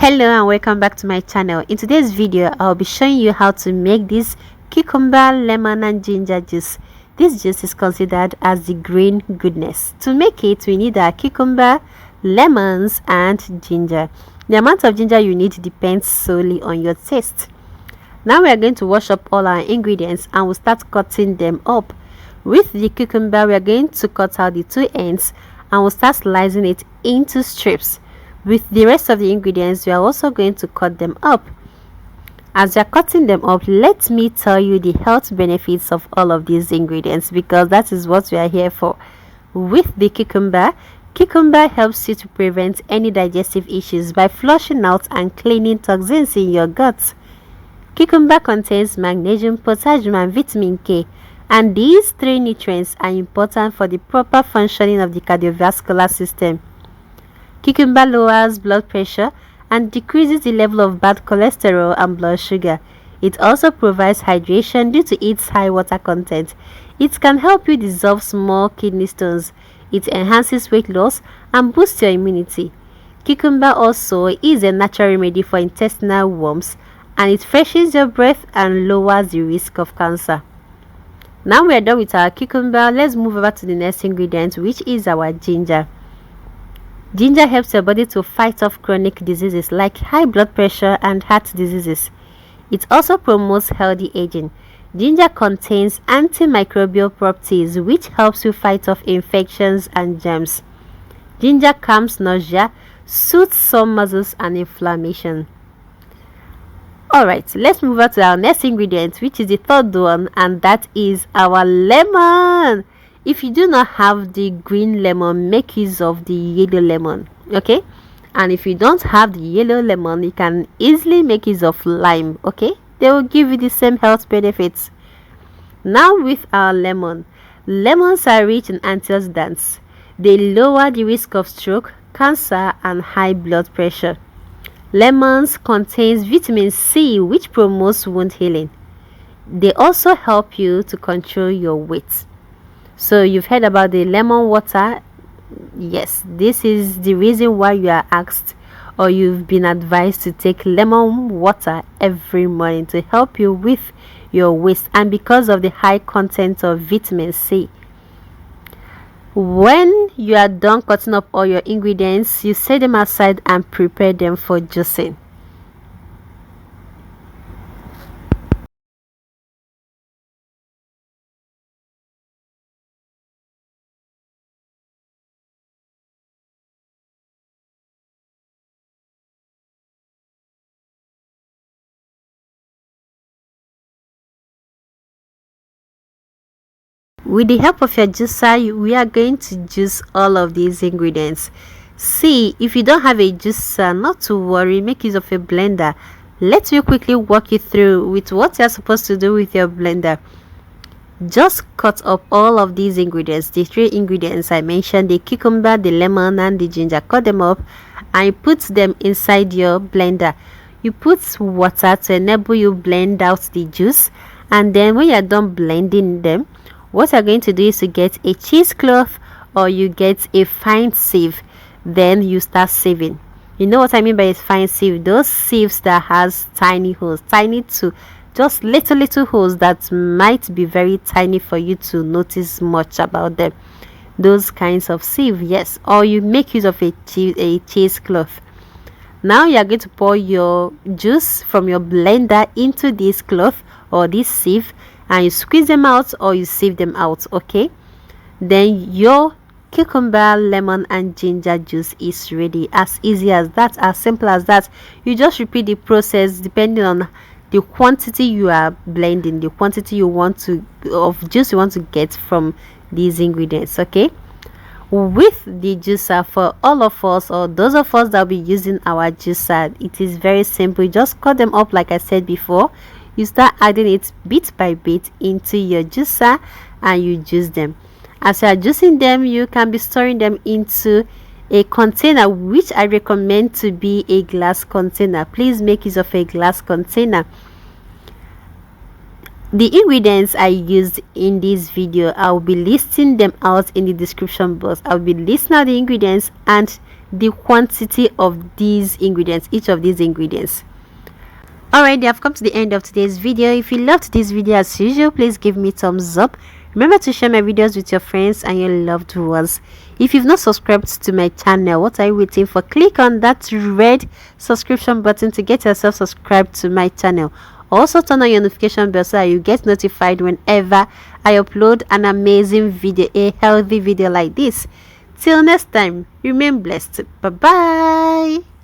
Hello and welcome back to my channel. In today's video I'll be showing you how to make this cucumber, lemon and ginger juice. This juice is considered as the green goodness. To make it, we need our cucumber, lemons and ginger. The amount of ginger you need depends solely on your taste. Now we are going to wash up all our ingredients and we'll start cutting them up. With the cucumber, we are going to cut out the two ends and we'll start slicing it into strips. With the rest of the ingredients, we are also going to cut them up. As we are cutting them up, let me tell you the health benefits of all of these ingredients, because that is what we are here for. With the cucumber helps you to prevent any digestive issues by flushing out and cleaning toxins in your gut. Cucumber contains magnesium, potassium and vitamin K, and these three nutrients are important for the proper functioning of the cardiovascular system. Cucumber lowers blood pressure and decreases the level of bad cholesterol and blood sugar. It also provides hydration due to its high water content. It can help you dissolve small kidney stones. It enhances weight loss and boosts your immunity. Cucumber also is a natural remedy for intestinal worms, and it freshens your breath and lowers the risk of cancer. Now we are done with our cucumber. Let's move over to the next ingredient, which is our ginger. Ginger helps your body to fight off chronic diseases like high blood pressure and heart diseases. It also promotes healthy aging. Ginger contains antimicrobial properties which helps you fight off infections and germs. Ginger calms nausea, soothes sore muscles and inflammation. Alright, let's move on to our next ingredient, which is the third one, and that is our lemon. If you do not have the green lemon, make use of the yellow lemon, okay? And if you don't have the yellow lemon, you can easily make use of lime, okay? They will give you the same health benefits. Now with our lemon, lemons are rich in antioxidants. They lower the risk of stroke, cancer and high blood pressure. Lemons contains vitamin C, which promotes wound healing. They also help you to control your weight. So you've heard about the lemon water. Yes, this is the reason why you are asked, or you've been advised to take lemon water every morning to help you with your weight, and because of the high content of vitamin C. When you are done cutting up all your ingredients, you set them aside and prepare them for juicing. With the help of your juicer, we are going to juice all of these ingredients. See, if you don't have a juicer, not to worry, make use of a blender. Let me quickly walk you through with what you're supposed to do with your blender. Just cut up all of these ingredients, the three ingredients I mentioned, the cucumber, the lemon and the ginger. Cut them up and put them inside your blender. You put water to enable you blend out the juice, and then when you're done blending them, what you're going to do is to get a cheesecloth or you get a fine sieve. Then you start sieving. You know what I mean by a fine sieve? Those sieves that has tiny holes, tiny to just little holes that might be very tiny for you to notice much about them. Those kinds of sieve, yes. Or you make use of a cheesecloth. Now you are going to pour your juice from your blender into this cloth or this sieve, and you squeeze them out or you sieve them out, okay? Then your cucumber, lemon and ginger juice is ready. As easy as that, as simple as that. You just repeat the process depending on the quantity you are blending, the quantity you want to of juice you want to get from these ingredients, okay? With the juicer, for all of us or those of us that will be using our juicer, it is very simple. You just cut them up like I said before. You start adding it bit by bit into your juicer and you juice them. As you are juicing them, you can be storing them into a container, which I recommend to be a glass container. Please make use of a glass container. The ingredients I used in this video, I'll be listing them out in the description box. I'll be listing out the ingredients and the quantity of these ingredients, each of these ingredients. Alright, I've come to the end of today's video. If you loved this video as usual, please give me thumbs up. Remember to share my videos with your friends and your loved ones. If you've not subscribed to my channel, what are you waiting for? Click on that red subscription button to get yourself subscribed to my channel. Also turn on your notification bell so that you get notified whenever I upload an amazing video, a healthy video like this. Till next time, remain blessed. Bye bye.